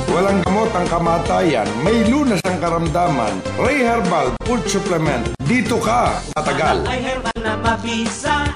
Walang gamot ang kamatayan, may lunas ang karamdaman. Ray Herbal Food Supplement. Dito ka tatagal. Ay herbal na mabisa.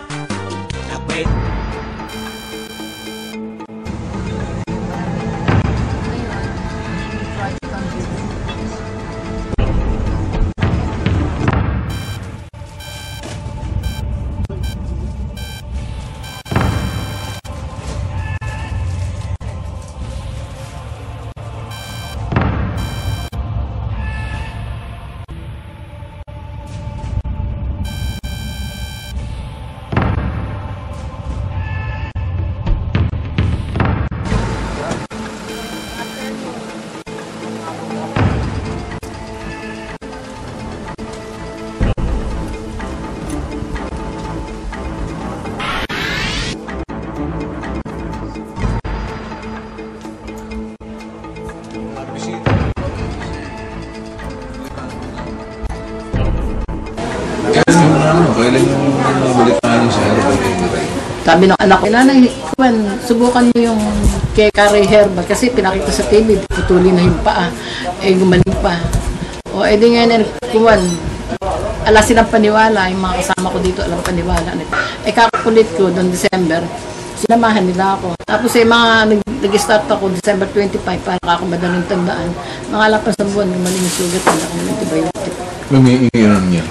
Kailan yung balitaan sa herbal Ray? Sabi ng anak ko, nanay, Juan, subukan mo yung kay Ray Herbal kasi pinakita sa TV, putulin na yung paa, gumaling pa. O edi ngayon, Juan, ala silang paniwala, yung mga kasama ko dito, alam paniwala. Kakakulit ko noong December, sinamahan nila ako. Tapos mga nag-start ako December 25 para ako madaling tandaan. Mga lapas ng buwan, gumaling yung sugat, hindi ako ng antibiotic. Umiinom niya?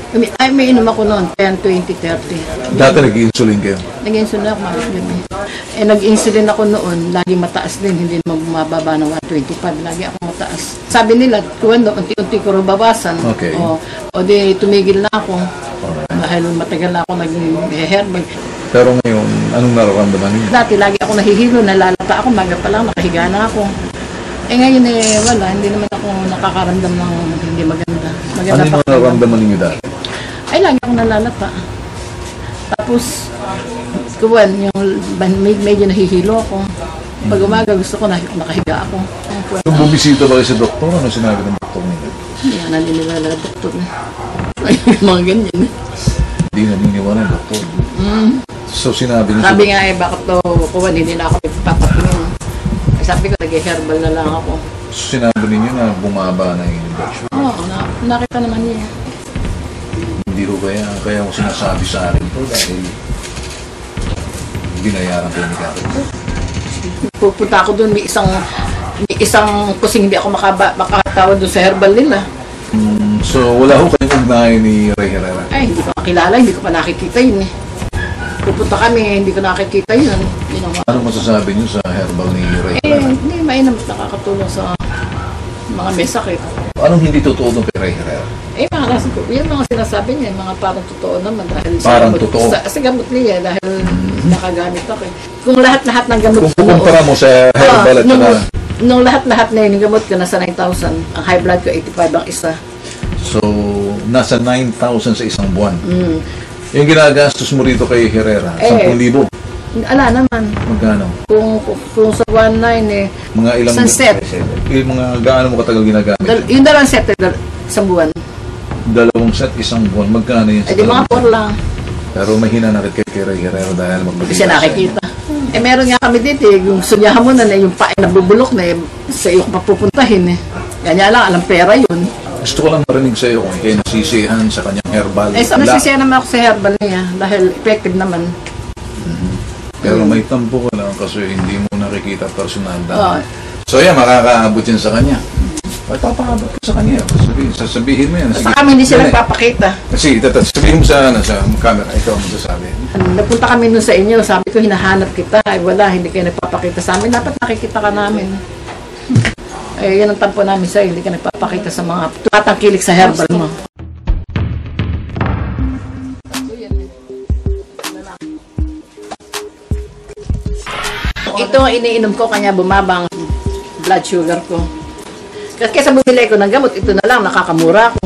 May inom ako noon, 10, 20, 30. Dati nag-insulin kayo? Nag-insulin ako, nag-insulin ako noon, lagi mataas din, hindi naman bumababa ng 125, lagi ako mataas. Sabi nila, kung unti-unti ko rin bawasan, okay. O di tumigil na ako, dahil matagal na ako nag-herbal. Pero ngayon, anong nararamdaman niyo? Dati lagi ako nahihilo, nalalata ako, maga pa lang, nakahiga na ako. Ngayon wala, hindi naman ako nakakaramdam ng hindi maganda. Ano yung nararamdaman ninyo dati? Ay, lagi akong nalalata. Tapos, kuwan, yung medyo nahihilo ako. Pag umaga, gusto ko nakahiga ako. Kung bumisita ba kayo sa doktor, ano sinabi ng doktor ninyo? Hindi nga naniniwala ng doktor. Ay, mga ganyan. Hindi naniniwala ng doktor. So, sinabi niyo... Sabi nga bakit to, kuwan, hindi na ako nagpapatingin. Sabi ko, nag-herbal na lang ako. So, sinabi ninyo na bumaba na yung infection? Oo, nakita naman niya. Hindi ko kaya ko sinasabi sa akin to dahil binayaran ko ni Karen. Pupunta ako doon, may isang kusing hindi ako makatawad doon sa herbal nila. So, wala ko kayong ugnayan ni Ray Herrera? Ay, hindi ko makilala, hindi ko pa nakikita yun Pupunta kami, hindi ko nakikita yun. Ano masasabi niyo sa herbal ni Ray Herrera? Hindi, mainam nakakatulong sa mga may sakit. Anong hindi totoo doon kay Ray Herrera? Yung mga sinasabi niya, mga parang totoo naman. Dahil parang totoo? Sa gamot niya, dahil nakagamit ako Kung lahat-lahat ng gamot kung kumpara mo sa herbal at saka... Nung lahat-lahat na yun, yung gamot ko nasa 9,000. Ang high blood ko, 85 ang isa. So, nasa 9,000 sa isang buwan. Yung ginagastos mo rito kay Herrera, 10,000. Ala naman. Magkano? Kung sa 1,900 mga ilang set. Mga gaano mo katagal ginagamit? Yung dalawang set, isang buwan. Dalawang set, isang buwan. Magkano yun? Di mga 4 lang. Pero mahina na rin kay Ray Herrera dahil Hindi siya nakikita. Meron nga kami dito, yung sunyahan mo na yung pae na bubulok na sa iyo papupuntahin Ganyan lang, alam pera yun. Gusto ko lang marinig sa iyo kung kayo nasisihan sa kanyang herbal. Nasisihan naman ako sa herbal niya dahil effective naman. Pero may tampo ka lang kasi hindi mo nakikita personal. So yan, makakaabot yan sa kanya. Ay, papakabot ko sa kanya. Sasabihin mo yan. Sa kami hindi siya nagpapakita. Sige, sabihin mo sa camera. Ikaw ang masasabi. Nagpunta kami nun sa inyo. Sabi ko, hinahanap kita. Ay, wala, hindi kayo nagpapakita sa amin. Dapat nakikita ka namin. Yan ang tampo namin sa'yo. Hindi ka nagpapakita sa mga tumatangkilik sa herbal mo. Ito ang iniinom ko, kanya bumaba ang blood sugar ko. Kasi kaysa bumili ko ng gamot, ito na lang, nakakamura ko.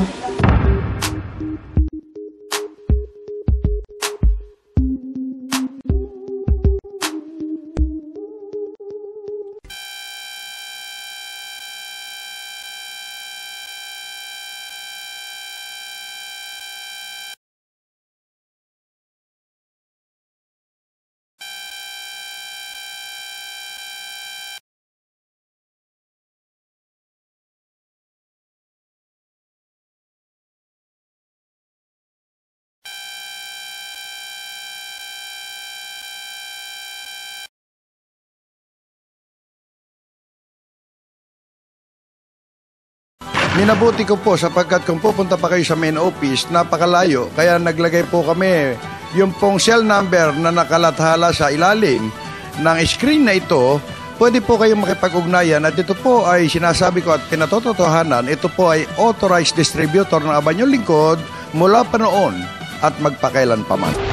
minabuti ko po sapagkat kung pupunta pa kayo sa main office, napakalayo. Kaya naglagay po kami yung pong cell number na nakalathala sa ilalim ng screen na ito. Pwede po kayong makipag-ugnayan at ito po ay sinasabi ko at pinatotohanan, ito po ay authorized distributor ng Abanyong Lingkod mula pa noon at magpakailan pa man.